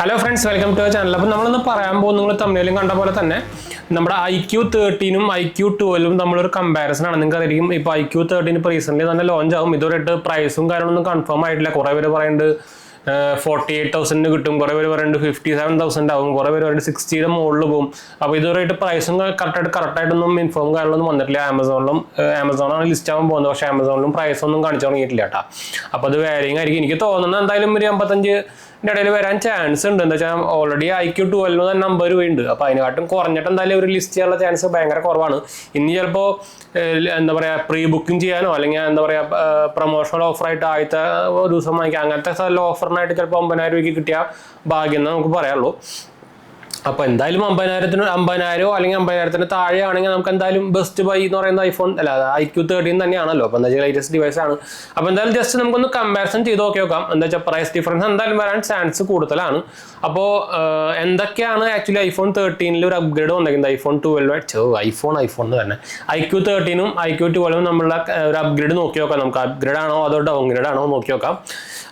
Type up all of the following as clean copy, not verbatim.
Hello friends, welcome to channel. അപ്പോൾ നമ്മളിന്ന് പറയാൻ പോകുന്നത് നിങ്ങൾ തമ്മിലും കണ്ട പോലെ തന്നെ നമ്മുടെ iQ13 iQ12 നമ്മളൊരു കമ്പാരിസൺ ആണ്. നിങ്ങൾക്ക് അറിയാം ഇപ്പോൾ iQ13 ഇപ്പോൾ റീസെൻ്റ്ലി തന്നെ ലോഞ്ച് ആകും. ഇതുവരെയായിട്ട് പ്രൈസും കാര്യങ്ങളൊന്നും കൺഫേം ആയിട്ടില്ല. കുറേ പേര് പറയുന്നുണ്ട് 48,000 കിട്ടും, കുറേ പേര് പറയുന്നുണ്ട് 57,000 ആവും, കുറേ പേര് പറയുന്നത് 60യുടെ മുകളിൽ പോകും. അപ്പോൾ ഇതുവരെയായിട്ട് പ്രൈസും കറക്റ്റായിട്ടൊന്നും ഇൻഫോം കാര്യങ്ങളൊന്നും വന്നിട്ടില്ല. ആമസോണാണ് ലിസ്റ്റ് ആവാൻ പോകുന്നത്, പക്ഷേ ആമസോണിലും പ്രൈസൊന്നും കാണിച്ചു തുടങ്ങിയിട്ടില്ല കേട്ടോ. അപ്പോൾ അത് വേരിങ് ആയിരിക്കും. എനിക്ക് തോന്നുന്നത് എന്തായാലും ഒരു 55 ഇടയിൽ വരാൻ ചാൻസ് ഉണ്ട്. എന്താ വെച്ചാൽ ഓൾറെഡി iQ12 തന്നെ 50 രൂപയുണ്ട്. അപ്പോൾ അതിനെക്കാട്ടും കുറഞ്ഞിട്ട് എന്തായാലും ഒരു ലിസ്റ്റ് ചെയ്യാനുള്ള ചാൻസ് ഭയങ്കര കുറവാണ്. ഇനി ചിലപ്പോൾ എന്താ പറയുക, പ്രീ ബുക്കിംഗ് ചെയ്യാനോ അല്ലെങ്കിൽ എന്താ പറയുക പ്രൊമോഷണൽ ഓഫറായിട്ട് ആദ്യത്തെ ദിവസം വാങ്ങിക്കുക, അങ്ങനത്തെ ഓഫറിനായിട്ട് ചിലപ്പോൾ 50,000 രൂപയ്ക്ക് കിട്ടിയ ഭാഗ്യം എന്ന് നമുക്ക് പറയാനുള്ളൂ. അപ്പോൾ എന്തായാലും 50,000 അല്ലെങ്കിൽ 50,000 താഴെ ആണെങ്കിൽ നമുക്ക് എന്തായാലും ബെസ്റ്റ് ബൈ എന്ന് പറയുന്ന iQ13 തന്നെയാണല്ലോ. അപ്പോൾ എന്താ വെച്ചാൽ ലേറ്റസ്റ്റ് ഡിവൈസ് ആണ്. അപ്പോൾ എന്തായാലും ജസ്റ്റ് നമുക്കൊന്ന് കമ്പാരിസൺ ചെയ്ത് നോക്കാം. എന്താ വെച്ചാൽ പ്രൈസ് ഡിഫറൻസ് എന്തായാലും വരാൻ ചാൻസ് കൂടുതലാണ്. അപ്പോൾ എന്തൊക്കെയാണ് ആക്ച്വലി iPhone 13 ഒരു അപ്ഗ്രേഡ് വന്നിരിക്കുന്നത്, iPhone 12 തന്നെ iQ13 iQ12 നമ്മളുടെ ഒരു അപ്ഗ്രേഡ് നോക്കി നോക്കാം. നമുക്ക് അപ്ഗ്രേഡ് ആണോ അതോ ഡൗൺഗ്രേഡ് ആണോ നോക്കി നോക്കാം.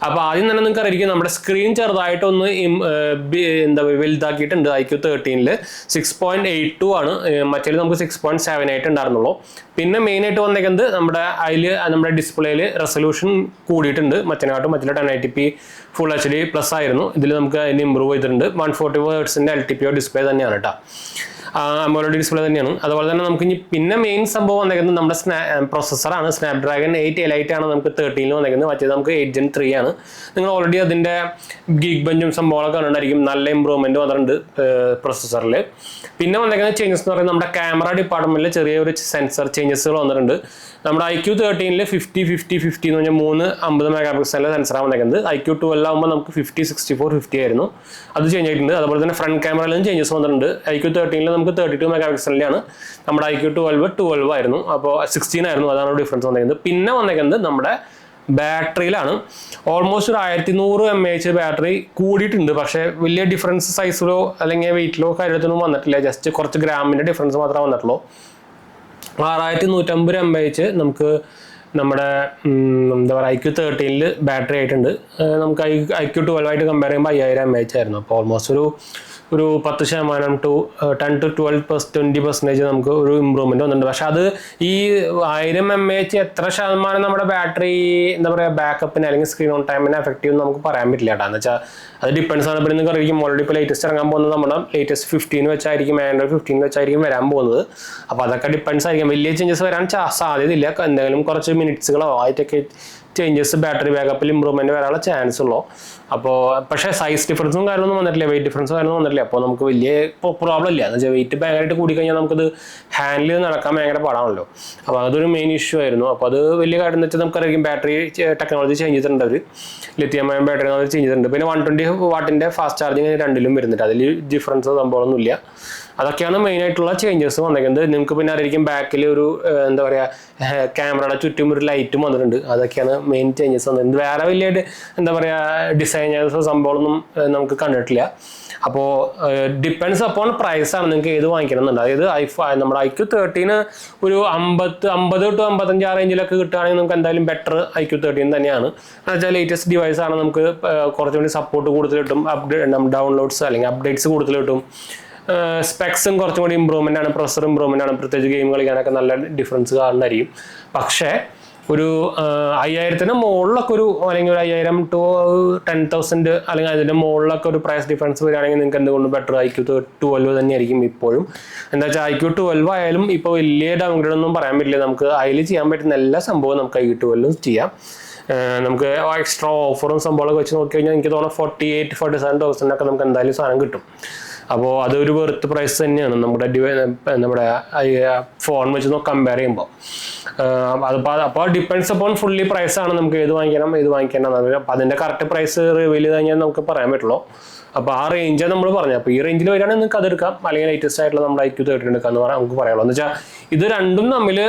അപ്പോൾ ആദ്യം തന്നെ നിങ്ങൾക്ക് അറിയിക്കും നമ്മുടെ സ്ക്രീൻ ചെറുതായിട്ടൊന്ന് എന്താ വലുതാക്കിയിട്ടുണ്ട്. iQ13 6.82 ആണ്, മറ്റേ നമുക്ക് 6.78 ഉണ്ടായിരുന്നുള്ളൂ. പിന്നെ മെയിനായിട്ട് വന്നേക്കുന്നത് നമ്മുടെ ഡിസ്പ്ലേയിൽ റെസൊല്യൂഷൻ കൂടിയിട്ടുണ്ട്. മറ്റേ 1080p ഫുൾ HD പ്ലസ് ആയിരുന്നു. ഇതിൽ നമുക്ക് അതിന് ഇമ്പ്രൂവ് ചെയ്തിട്ടുണ്ട്. 140 Hz LTPO ഡിസ്പ്ലേ തന്നെയാണ് കേട്ടോ, AMOLED ഡിസ്പ്ലേ തന്നെയാണ്. അതുപോലെ തന്നെ നമുക്ക് ഇനി പിന്നെ മെയിൻ സംഭവം വന്നേക്കുന്നത് നമ്മുടെ പ്രോസസ്സറാണ്. സ്നാപ്ഡ്രാഗൺ 8 Elite ആണ് നമുക്ക് 13 വന്നേക്കുന്നത്. മറ്റേത് നമുക്ക് 8 Gen 3 ആണ്. നിങ്ങൾ ഓൾറെഡി അതിൻ്റെ ഗീഗ് ബെഞ്ചും സംഭവങ്ങളൊക്കെ കണ്ടിട്ടുണ്ടായിരിക്കും. നല്ല ഇമ്പ്രൂവ്മെൻറ്റ് വന്നിട്ടുണ്ട് പ്രോസസ്സറിൽ. പിന്നെ വന്നേക്കുന്ന ചേഞ്ചസ് എന്ന് പറയുന്നത് നമ്മുടെ ക്യാമറ ഡിപ്പാർട്ട്മെൻറ്റിൽ ചെറിയൊരു സെൻസർ ചേഞ്ചസുകൾ വന്നിട്ടുണ്ട്. നമ്മുടെ iQ13 50 എന്ന് പറഞ്ഞാൽ 50 മെഗാപിക്സലിലെ സെൻസറാണ് വന്നേക്കുന്നത്. iQ12 ആകുമ്പോൾ നമുക്ക് 50, 64, 50 ആയിരുന്നു. അത് ചേഞ്ച് ആയിട്ടുണ്ട്. അതുപോലെ തന്നെ ഫ്രണ്ട് ക്യാമറയിലും ചേഞ്ചസ് വന്നിട്ടുണ്ട്. iQ13 നമുക്ക് 32 മെഗാപിക്സലിലാണ്, നമ്മുടെ iQ12 12 ആയിരുന്നു. അപ്പോൾ 16 ആയിരുന്നു. അതാണ് ഡിഫറൻസ് വന്നേക്കുന്നത്. പിന്നെ വന്നേക്കുന്നത് നമ്മുടെ ബാറ്ററിയിലാണ്. ഓൾമോസ്റ്റ് ഒരു 1100 mAh ബാറ്ററി കൂടിയിട്ടുണ്ട്. പക്ഷേ വലിയ ഡിഫറൻസ് സൈസിലോ അല്ലെങ്കിൽ വെയിറ്റിലോ കാര്യത്തിലൊന്നും വന്നിട്ടില്ല. ജസ്റ്റ് കുറച്ച് ഗ്രാമിൻ്റെ ഡിഫറൻസ് മാത്രമേ വന്നിട്ടുള്ളൂ. 6150 mAh നമുക്ക് നമ്മുടെ എന്താ പറയുക iQ13 ബാറ്ററി ആയിട്ടുണ്ട്. നമുക്ക് iQ12 ആയിട്ട് കമ്പയർ ചെയ്യുമ്പോൾ 5000 mAh ആയിരുന്നു. അപ്പോൾ ഓൾമോസ്റ്റ് ഒരു 10% to 10 to 20% നമുക്ക് ഒരു ഇമ്പ്രൂവ്മെൻറ്റ് വന്നിട്ടുണ്ട്. പക്ഷെ അത് ഈ 1000 mAh എത്ര ശതമാനം നമ്മുടെ ബാറ്ററി എന്താ പറയുക ബാക്കപ്പിന് അല്ലെങ്കിൽ സ്ക്രീൻ ഓൺ ടൈമിനെ എഫക്റ്റ് ചെയ്യുമെന്ന് നമുക്ക് പറയാൻ പറ്റില്ല കേട്ടോ. എന്ന് വെച്ചാൽ അത് ഡിപ്പെൻസ് ആണ്. ഇപ്പോൾ നിങ്ങൾക്ക് അറിയിക്കും ഓൾറെഡി ഇപ്പോൾ ലേറ്റസ്റ്റ് ഇറങ്ങാൻ പോകുന്നത് നമ്മുടെ ലേറ്റസ്റ്റ് 15 വെച്ചായിരിക്കും, ആൻഡ്രോയിഡ് 15 വെച്ചായിരിക്കും വരാൻ പോകുന്നത്. അപ്പോൾ അതൊക്കെ ഡിപ്പെൻസ് ആയിരിക്കും. വലിയ ചേഞ്ചസ് വരാൻ സാധ്യതയില്ല. എന്തെങ്കിലും കുറച്ച് മിനിറ്റ്സുകളോ ആയിട്ടൊക്കെ ചേഞ്ചസ് ബാറ്ററി ബാക്കപ്പിൽ ഇമ്പ്രൂവ്മെൻറ്റ് വരാനുള്ള ചാൻസ് ഉള്ളൂ. അപ്പോൾ പക്ഷേ സൈസ് ഡിഫറൻസും കാര്യമൊന്നും വന്നിട്ടില്ല, വെയിറ്റ് ഡിഫറൻസും കാര്യമൊന്നും വന്നിട്ടില്ല. അപ്പോൾ നമുക്ക് വലിയ പ്രോബ്ലം ഇല്ല. എന്ന് വെച്ചാൽ വെയിറ്റ് ഭയങ്കരമായിട്ട് കൂടിക്കഴിഞ്ഞാൽ നമുക്കത് ഹാൻഡിൽ ചെയ്ത് നടക്കാൻ ഭയങ്കര പാടാണല്ലോ. അപ്പോൾ അതൊരു മെയിൻ ഇഷ്യൂ ആയിരുന്നു. അപ്പോൾ അത് വലിയ കാര്യം എന്ന് വെച്ചാൽ നമുക്കറിയാം ബാറ്ററി ടെക്നോളജി ചേഞ്ച് ചെയ്തിട്ടുണ്ട്. അവർ ലിഥിയം അയൺ ബാറ്ററി ചേഞ്ച് ചെയ്തിട്ടുണ്ട്. പിന്നെ 120 വാട്ടിൻ്റെ ഫാസ്റ്റ് ചാർജിങ് രണ്ടിലും വരുന്നുണ്ട്. അതിൽ ഡിഫറൻസ് സംഭവമൊന്നുമില്ല. അതൊക്കെയാണ് മെയിനായിട്ടുള്ള ചേഞ്ചസ് വന്നിരിക്കുന്നത്. നിങ്ങൾക്ക് പിന്നെ അറിയാം ബാക്കിൽ ഒരു എന്താ പറയുക ക്യാമറയുടെ ചുറ്റും ഒരു ലൈറ്റും വന്നിട്ടുണ്ട്. അതൊക്കെയാണ് മെയിൻ ചേഞ്ചസ് വന്നിട്ടുണ്ട്. വേറെ വലിയ എന്താ പറയുക ഡിസൈനേഴ്സോ സംഭവമൊന്നും നമുക്ക് കണ്ടിട്ടില്ല. അപ്പോൾ ഡിപ്പെൻസ് അപ്പോൺ പ്രൈസാണ് നിങ്ങൾക്ക് ഏത് വാങ്ങിക്കണം എന്നുണ്ട്. അതായത് നമ്മുടെ iQ13 ഒരു 50 to 55 ആ റേഞ്ചിലൊക്കെ കിട്ടുകയാണെങ്കിൽ നമുക്ക് എന്തായാലും ബെറ്റർ iQ13 തന്നെയാണ്. എന്ന് വെച്ചാൽ ലേറ്റസ്റ്റ് ഡിവൈസ് ആണ്. നമുക്ക് കുറച്ചുകൂടി സപ്പോർട്ട് കൂടുതൽ കിട്ടും, ഡൗൺലോഡ്സ് അല്ലെങ്കിൽ അപ്ഡേറ്റ്സ് കൂടുതൽ കിട്ടും. സ്പെക്സും കുറച്ചും കൂടി ഇമ്പ്രൂവ്മെൻ്റ് ആണ്, പ്രൊസസർ ഇമ്പ്രൂവ്മെൻ്റ് ആണ്. പ്രത്യേകിച്ച് ഗെയിം കളിക്കാനൊക്കെ നല്ല ഡിഫറൻസ് കാണുന്നതായിരിക്കും. പക്ഷേ ഒരു 5000 മുകളിലൊക്കെ അല്ലെങ്കിൽ ഒരു 5000 to 10,000 അല്ലെങ്കിൽ അതിൻ്റെ മുകളിലൊക്കെ ഒരു പ്രൈസ് ഡിഫറൻസ് വരികയാണെങ്കിൽ നിങ്ങൾക്ക് എന്തുകൊണ്ട് ബെറ്റർ iQ12 തന്നെയായിരിക്കും ഇപ്പോഴും. എന്താ വെച്ചാൽ iQ12 ആയാലും ഇപ്പോൾ വലിയ ഡൗൺഗ്രേഡ് ഒന്നും പറയാൻ പറ്റില്ല. നമുക്ക് അതിൽ ചെയ്യാൻ പറ്റുന്ന എല്ലാ സംഭവവും നമുക്ക് iQ12 ചെയ്യാം. നമുക്ക് എക്സ്ട്രാ ഓഫറും സംഭവങ്ങളൊക്കെ വെച്ച് നോക്കി കഴിഞ്ഞാൽ എനിക്ക് തോന്നുന്നു 47,000 ഒക്കെ നമുക്ക് എന്തായാലും സാധനം കിട്ടും. അപ്പോൾ അതൊരു വെർത്ത് പ്രൈസ് തന്നെയാണ് നമ്മുടെ ഫോൺ വെച്ച് കമ്പയർ ചെയ്യുമ്പോൾ. അപ്പോൾ ഡിപ്പെൻഡ്സ് അപ്പോൺ ഫുള്ളി പ്രൈസാണ്. നമുക്ക് ഏത് വാങ്ങിക്കണം ഏത് വാങ്ങിക്കണം. അപ്പോൾ അതിൻ്റെ കറക്റ്റ് പ്രൈസ് റിവീൽ ചെയ്ത് കഴിഞ്ഞാൽ നമുക്ക് പറയാൻ പറ്റുള്ളൂ. അപ്പോൾ ആ റേഞ്ചാണ് നമ്മൾ പറഞ്ഞത്. അപ്പോൾ ഈ റേഞ്ചിൽ വരികയാണെങ്കിൽ നിങ്ങൾക്ക് അതെടുക്കാം, അല്ലെങ്കിൽ ലേറ്റസ്റ്റ് ആയിട്ടുള്ള നമ്മുടെ iQ13 എടുക്കാമെന്ന് നമുക്ക് പറയാനുള്ളൂ. എന്ന് വെച്ചാൽ ഇത് രണ്ടും തമ്മിൽ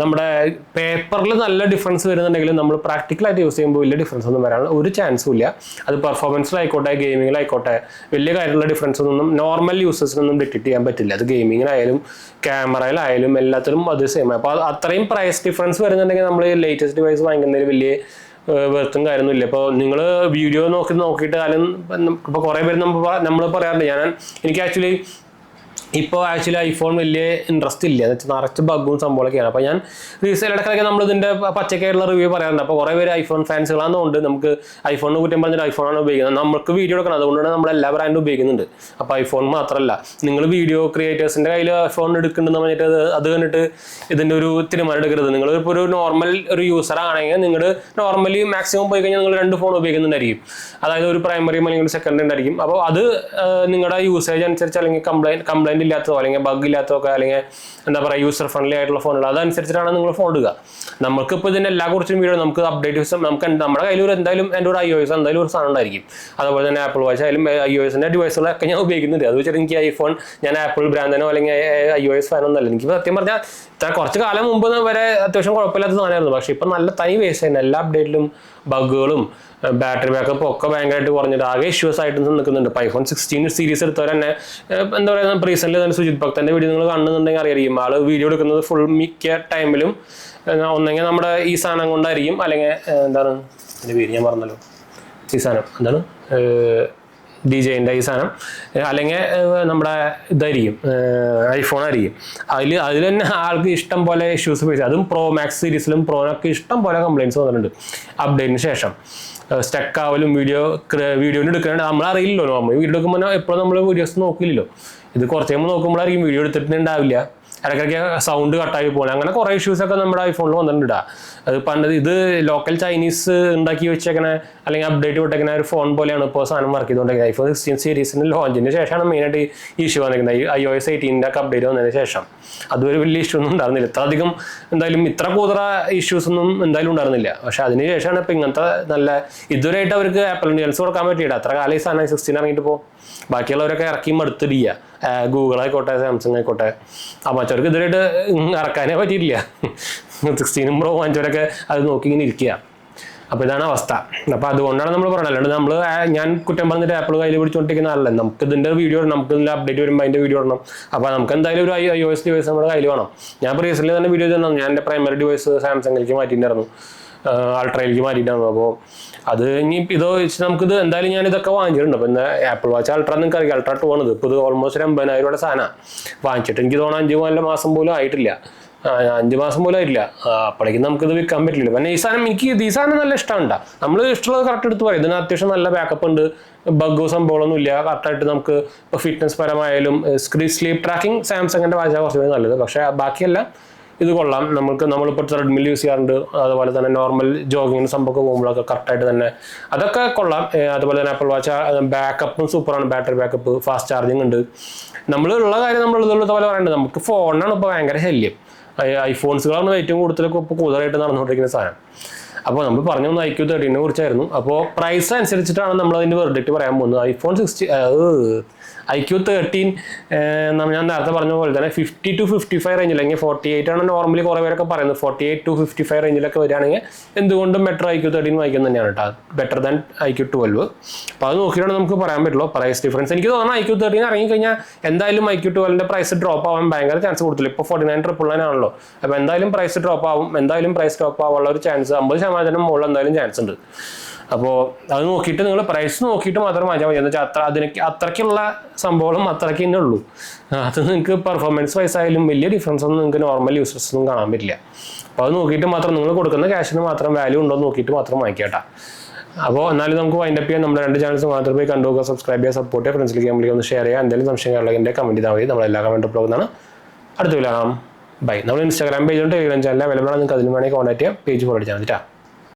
നമ്മുടെ പേപ്പറിൽ നല്ല ഡിഫറൻസ് വരുന്നുണ്ടെങ്കിലും നമ്മൾ പ്രാക്ടിക്കലായിട്ട് യൂസ് ചെയ്യുമ്പോൾ വലിയ ഡിഫറൻസ് ഒന്നും വരാനുള്ള ഒരു ചാൻസും ഇല്ല. അത് പെർഫോമൻസിലായിക്കോട്ടെ ഗെയിമിങ്ങിലായിക്കോട്ടെ വലിയ കാര്യമുള്ള ഡിഫറൻസ് ഒന്നും നോർമൽ യൂസേഴ്സിനൊന്നും ഡിറ്റക്ട് ചെയ്യാൻ പറ്റില്ല. അത് ഗെയിമിങ്ങിനായാലും ക്യാമറയിലായാലും എല്ലാത്തിലും അത് സെയിം. അപ്പോൾ അത്രയും പ്രൈസ് ഡിഫറൻസ് വരുന്നുണ്ടെങ്കിൽ നമ്മൾ ലേറ്റസ്റ്റ് ഡിവൈസ് വാങ്ങിക്കുന്നതിൽ വലിയ വെറുത്തും കാര്യമൊന്നുമില്ല. ഇപ്പോൾ നിങ്ങൾ വീഡിയോ നോക്കിയിട്ട് കാലം ഇപ്പോൾ കുറേ പേര് നമ്മൾ പറയാറുണ്ട്. എനിക്ക് ആക്ച്വലി ഐഫോൺ വലിയ ഇൻട്രസ്റ്റ് ഇല്ല എന്ന് വെച്ചാൽ നിറച്ച് ബഗ്ഗും സംഭവമൊക്കെയാണ്. അപ്പോൾ ഞാൻ ഇടയ്ക്കൊക്കെ നമ്മൾ ഇതിൻ്റെ പച്ചക്കായിട്ടുള്ള റിവ്യൂ പറയാറുണ്ട്. അപ്പോൾ കുറേ പേര് ഐഫോൺ ഫാൻസുകളാണെന്നുകൊണ്ട് നമുക്ക് ഐഫോണിന് കുറ്റം പറഞ്ഞിട്ട് ഐഫോണാണ് ഉപയോഗിക്കുന്നത്. നമുക്ക് വീഡിയോ എടുക്കണം, അതുകൊണ്ടാണ് നമ്മൾ എല്ലാ ബ്രാൻഡും ഉപയോഗിക്കുന്നുണ്ട്. അപ്പോൾ ഐഫോൺ മാത്രമല്ല, നിങ്ങൾ വീഡിയോ ക്രിയേറ്റേഴ്സിൻ്റെ കയ്യിൽ ഐഫോൺ എടുക്കുന്നുണ്ടെന്ന് പറഞ്ഞിട്ട് അത് കണ്ടിട്ട് ഇതിൻ്റെ ഒരു തീരുമാനം എടുക്കരുത്. നിങ്ങൾ ഇപ്പോൾ ഒരു നോർമൽ ഒരു യൂസർ ആണെങ്കിൽ നിങ്ങൾ നോർമലി മാക്സിമം പോയി കഴിഞ്ഞാൽ നിങ്ങൾ 2 ഫോൺ ഉപയോഗിക്കുന്നുണ്ടായിരിക്കും. അതായത് ഒരു പ്രൈമറിയും അല്ലെങ്കിൽ ഒരു സെക്കൻഡറി ഉണ്ടായിരിക്കും. അപ്പോൾ അത് നിങ്ങളുടെ യൂസേജ് അനുസരിച്ച് അല്ലെങ്കിൽ കംപ്ലൈൻറ്റ് ഇല്ലാത്തതോ അല്ലെങ്കിൽ ബഗ് ഇല്ലാത്തതൊക്കെ അല്ലെങ്കിൽ എന്താ പറയുക യൂസർ ഫ്രണ്ട്ലി ആയിട്ടുള്ള ഫോണുകൾ അതനുസരിച്ചിട്ടാണ് നിങ്ങൾ ഫോൺ എടുക്കുക. നമുക്കിപ്പോൾ ഇതിൻ്റെ എല്ലാ കുറിച്ചും വീഡിയോ നമുക്ക് അപ്ഡേറ്റ് നമുക്ക് നമ്മുടെ കയ്യിൽ എന്തായാലും എൻ്റെ ഒരു iOS എന്തായാലും ഒരു സാധനം ഉണ്ടായിരിക്കും. അതുപോലെ തന്നെ ആപ്പിൾ വാച്ച് ആയാലും iOSൻ്റെ ഡിവൈസുകളൊക്കെ ഞാൻ ഉപയോഗിക്കുന്നുണ്ട്. അത് വെച്ചിട്ട് എനിക്ക് ഐഫോൺ ഞാൻ ആപ്പിൾ ബ്രാൻഡിനോ അല്ലെങ്കിൽ iOS ഫാനൊന്നല്ല. എനിക്ക് സത്യം പറഞ്ഞാൽ കുറച്ച് കാലം മുമ്പ് വരെ അത്യാവശ്യം കുഴപ്പമില്ലാത്ത സാധനമായിരുന്നു. പക്ഷേ ഇപ്പം നല്ല തൈ വേസ്റ്റ് ആയിരുന്നു. എല്ലാ അപ്ഡേറ്റിലും ബഗ്ഗുകളും ബാറ്ററി ബാക്കപ്പ് ഒക്കെ ഭയങ്കരമായിട്ട് കുറഞ്ഞിട്ട് ആകെ ഇഷ്യൂസ് ആയിട്ട് നിൽക്കുന്നുണ്ട്. ഇപ്പോൾ ഐഫോൺ 16 സീരീസ് എടുത്തവർ തന്നെ എന്താ പറയുക, റീസെൻ്റ് തന്നെ സുജിത് ഭക്തൻ്റെ വീഡിയോ നിങ്ങൾ കാണുന്നുണ്ടെങ്കിൽ അറിയാം. ആൾ വീഡിയോ എടുക്കുന്നത് ഫുൾ മിക്ക ടൈമിലും ഒന്നെങ്കിൽ നമ്മുടെ ഈ സാധനം കൊണ്ടായിരിക്കും, അല്ലെങ്കിൽ എന്താണ് എൻ്റെ പേര് ഞാൻ പറഞ്ഞല്ലോ, ഈ സാധനം എന്താണ് DJൻ്റെ ഈ സാധനം, അല്ലെങ്കിൽ നമ്മുടെ ഇതായിരിക്കും ഐഫോൺ ആയിരിക്കും. അതിൽ തന്നെ ആൾക്ക് ഇഷ്ടം പോലെ ഇഷ്യൂസ് ഫേസ്. അതും പ്രോ മാക്സ് സീരീസിലും പ്രോനൊക്കെ ഇഷ്ടം പോലെ കംപ്ലയിൻറ്റ്സ് വന്നിട്ടുണ്ട് അപ്ഡേറ്റിന് ശേഷം. സ്റ്റക്ക് ആവലും വീഡിയോന് എടുക്കാണ്ട് നമ്മളറിയില്ലല്ലോ. നമ്മൾ വീഡിയോ എടുക്കുമ്പോൾ എപ്പോഴും നമ്മൾ വീഡിയോസ് നോക്കില്ലല്ലോ. ഇത് കുറച്ച് കഴിയുമ്പോൾ നോക്കുമ്പോഴായിരിക്കും വീഡിയോ എടുത്തിട്ടുണ്ടാവില്ല, ഇടയ്ക്കൊക്കെ സൗണ്ട് കട്ടായി പോകണം. അങ്ങനെ കുറേ ഇഷ്യൂസൊക്കെ നമ്മുടെ ഐഫോണിൽ വന്നിട്ടുണ്ട്. അത് ഇത് ലോക്കൽ ചൈനീസ് ഉണ്ടാക്കി വെച്ചേക്കണ അല്ലെങ്കിൽ അപ്ഡേറ്റ് വിട്ടേക്കുന്ന ഒരു ഫോൺ പോലെയാണ് ഇപ്പോൾ സാധനം വർക്ക് ചെയ്തുകൊണ്ടിരിക്കുന്നത്. ഐഫോൺ 16 സീരീസിൻ്റെ ലോഞ്ചിന് ശേഷമാണ് മെയിനായിട്ട് ഈ ഇഷ്യൂ വന്നിരിക്കുന്നത്. iOS 18 ഒക്കെ അപ്ഡേറ്റ് വന്നതിന് ശേഷം അതൊരു വലിയ ഇഷ്യൂ ഒന്നും ഉണ്ടായിരുന്നില്ല. ഇത്ര കൂടുതൽ ഇഷ്യൂസ് ഒന്നും എന്തായാലും ഉണ്ടായിരുന്നില്ല. പക്ഷെ അതിന് ശേഷമാണ് ഇപ്പോൾ ഇങ്ങനത്തെ ഇതുവരെയായിട്ട് അവർക്ക് ആപ്പിൾ ഡീൽസ് കൊടുക്കാൻ പറ്റിയില്ല. അത്ര കാലം ഈ സാധനം 16 ഇറങ്ങിയിട്ട് പോകും. ബാക്കിയുള്ളവരൊക്കെ ഇറക്കി മടുത്തിടില്ല. ഗൂഗിൾ ആയിക്കോട്ടെ, സാംസങ് ആയിക്കോട്ടെ, മറ്റവർക്ക് ഇതുവരെയായിട്ട് ഇറക്കാനേ പറ്റിയിട്ടില്ല. 16 Pro വാങ്ങിച്ചവരൊക്കെ അത് നോക്കി ഇങ്ങനെ ഇരിക്കുക. അപ്പോൾ ഇതാണ് അവസ്ഥ. അപ്പോൾ അതുകൊണ്ടാണ് നമ്മൾ പറയുന്നത്. അല്ലാണ്ട് ഞാൻ കുറ്റം പറഞ്ഞിട്ട് ആപ്പിൾ കയ്യിൽ പിടിച്ചുകൊണ്ടിരിക്കുന്നതല്ല. നമുക്ക് ഇതിൻ്റെ വീഡിയോ, നമുക്ക് ഇതിൻ്റെ അപ്ഡേറ്റ് വരുമ്പോൾ അതിൻ്റെ വീഡിയോ ഇടണം. അപ്പോൾ നമുക്ക് എന്തായാലും ഒരു iOS ഡിവൈസ് നമ്മുടെ കയ്യിൽ വേണം. ഞാൻ ഇപ്പോൾ റീസെൻ്റ് തന്നെ വീഡിയോ തന്നു. ഞാൻ എൻ്റെ പ്രൈമറി ഡിവൈസ് സാംസങ്ങിലേക്ക് മാറ്റിയിട്ടുണ്ടായിരുന്നു, അൾട്രയിലേക്ക് മാറ്റിയിട്ടുണ്ടായിരുന്നു. അപ്പോൾ അത് ഇനി നമുക്കിത് എന്തായാലും ഞാൻ ഇതൊക്കെ വാങ്ങിച്ചിട്ടുണ്ട്. അപ്പോൾ ഇന്ന് ആപ്പിൾ വാച്ച് അൾട്ര നിങ്ങൾക്ക് അറിയാം, അൾട്ര 2 ആണിത്. ഇപ്പോൾ ഇത് ഓൾമോസ്റ്റ് 80,000 രൂപയുടെ സാധനമാണ്. വാങ്ങിച്ചിട്ട് എനിക്ക് തോന്നുന്നു 5 മാസം പോലും ആയിട്ടില്ല. 5 മാസം പോലും ആയിട്ടില്ല. അപ്പോഴേക്കും നമുക്കിത് വിൽക്കാൻ പറ്റില്ല. പിന്നെ ഈ സാധനം നല്ല ഇഷ്ടമാണ്. നമ്മൾ ഇഷ്ടമുള്ളത് കറക്റ്റ് എടുത്ത് പറയും. ഇതിന് അത്യാവശ്യം നല്ല ബാക്കപ്പ് ഉണ്ട്, ബഗ്ഗോ സംഭവമൊന്നും ഇല്ല. കറക്റ്റായിട്ട് നമുക്ക് ഇപ്പോൾ ഫിറ്റ്നസ് പരമായാലും സ്ലീപ്പ് ട്രാക്കിംഗ് സാംസങ്ങിൻ്റെ വാച്ചാണ് കുറച്ചുകൂടി നല്ലത്. പക്ഷേ ബാക്കിയെല്ലാം ഇത് കൊള്ളാം. നമ്മളിപ്പോൾ ട്രെഡ്മിൽ യൂസ് ചെയ്യാറുണ്ട്. അതുപോലെ തന്നെ നോർമൽ ജോഗിങ്ങിന് സംഭവമൊക്കെ പോകുമ്പോഴൊക്കെ കറക്റ്റായിട്ട് തന്നെ അതൊക്കെ കൊള്ളാം. അതുപോലെ തന്നെ ആപ്പിൾ വാച്ച് ബാക്കപ്പും സൂപ്പറാണ്. ബാറ്ററി ബാക്കപ്പ്, ഫാസ്റ്റ് ചാർജിങ് ഉണ്ട്. നമ്മളുള്ള കാര്യം നമ്മളുള്ള പോലെ പറയേണ്ടത്. നമുക്ക് ഫോണിനാണ് ഇപ്പോൾ ഭയങ്കര ശല്യം. ഐഫോൺസുകളാണ് ഏറ്റവും കൂടുതലായിട്ട് നടന്നുകൊണ്ടിരിക്കുന്ന സാധനം. അപ്പോൾ നമ്മൾ പറഞ്ഞു വന്ന iQ13 കുറിച്ചായിരുന്നു. അപ്പോൾ പ്രൈസ് അനുസരിച്ചിട്ടാണ് നമ്മൾ അതിൻ്റെ വെർഡിക്റ്റ് പറയാൻ പോകുന്നത്. iQ13 ഞാൻ നേരത്തെ പറഞ്ഞ പോലെ തന്നെ 50 to 55 റേഞ്ചിൽ, അല്ലെങ്കിൽ 48 ആണ് നോർമലി കുറേ പേരൊക്കെ പറയുന്നത്. 48 to 55 റേഞ്ചിലൊക്കെ വരികയാണെങ്കിൽ എന്തുകൊണ്ടും ബെറ്റർ iQ13 വാങ്ങിക്കുന്നത് തന്നെയാണ് കേട്ടോ, ബെറ്റർ ദാൻ iQ12. അപ്പോൾ അത് നോക്കിയിട്ടാണ് നമുക്ക് പറയാൻ പറ്റുള്ളൂ പ്രൈസ് ഡിഫറൻസ്. എനിക്ക് തോന്നുന്നു iQ13 ഇറങ്ങിക്കഴിഞ്ഞാൽ എന്തായാലും iQ12ൻ്റെ പ്രൈസ് ഡ്രോപ്പ് ആവാൻ ഭയങ്കര ചാൻസ് കൊടുത്തില്ല. ഇപ്പോൾ 49,999 ആണല്ലോ. അപ്പോൾ എന്തായാലും പ്രൈസ് ഡ്രോപ്പ് ആവാനുള്ള ഒരു ചാൻസ് 50% മുകളിൽ എന്തായാലും ചാൻസ് ഉണ്ട്. അപ്പോൾ അത് നോക്കിയിട്ട് നിങ്ങൾ പ്രൈസ് നോക്കിയിട്ട് മാത്രം വാങ്ങിച്ചാൽ മതി. എന്ന് വെച്ചാൽ അത്രയ്ക്കുള്ള സംഭവം അത്രയ്ക്ക് തന്നെ ഉള്ളൂ. അത് നിങ്ങൾക്ക് പെർഫോമൻസ് വൈസ് ആയാലും വലിയ ഡിഫറൻസ് ഒന്നും നിങ്ങൾക്ക് നോർമൽ യൂസേഴ്സൊന്നും കാണാൻ പറ്റില്ല. അപ്പോൾ അത് നോക്കിയിട്ട് മാത്രം നിങ്ങൾ കൊടുക്കുന്ന ക്യാഷിന് മാത്രം വാല്യൂ ഉണ്ടോ എന്ന് നോക്കിയിട്ട് മാത്രം വാങ്ങിക്കട്ടെ. അപ്പോൾ എന്നാലും നമുക്ക് വൈൻഡപ്പ് ചെയ്യാൻ നമ്മുടെ 2 ചാനൽസ് മാത്രം പോയി കണ്ടുപോകുക, സബ്സ്ക്രൈബ് ചെയ്യുക, സപ്പോർട്ട് ചെയ്യുക, ഫ്രണ്ട്സിലേക്ക് കമ്പനിക്ക് ഒന്ന് ഷെയർ ചെയ്യുക. എന്തെങ്കിലും സംശയങ്ങളുണ്ടെങ്കിൽ കമൻറ്റ് ചെയ്താൽ മതി. നമ്മളെല്ലാ കമൻറ്റ് പോകുന്നതാണ്. അടുത്ത വീഡിയോ കാണാം. ബൈ. നമ്മൾ ഇൻസ്റ്റാഗ്രാം പേജും ടെലിഗ്രാം ചാനൽ അവൈലബിൾ ആണ്. നിങ്ങൾക്ക് അതിൽ വേണമെങ്കിൽ കോൺടാക്ട് ചെയ്യാം. പേജ് ഫോളോ അടിച്ചാൽ മതി.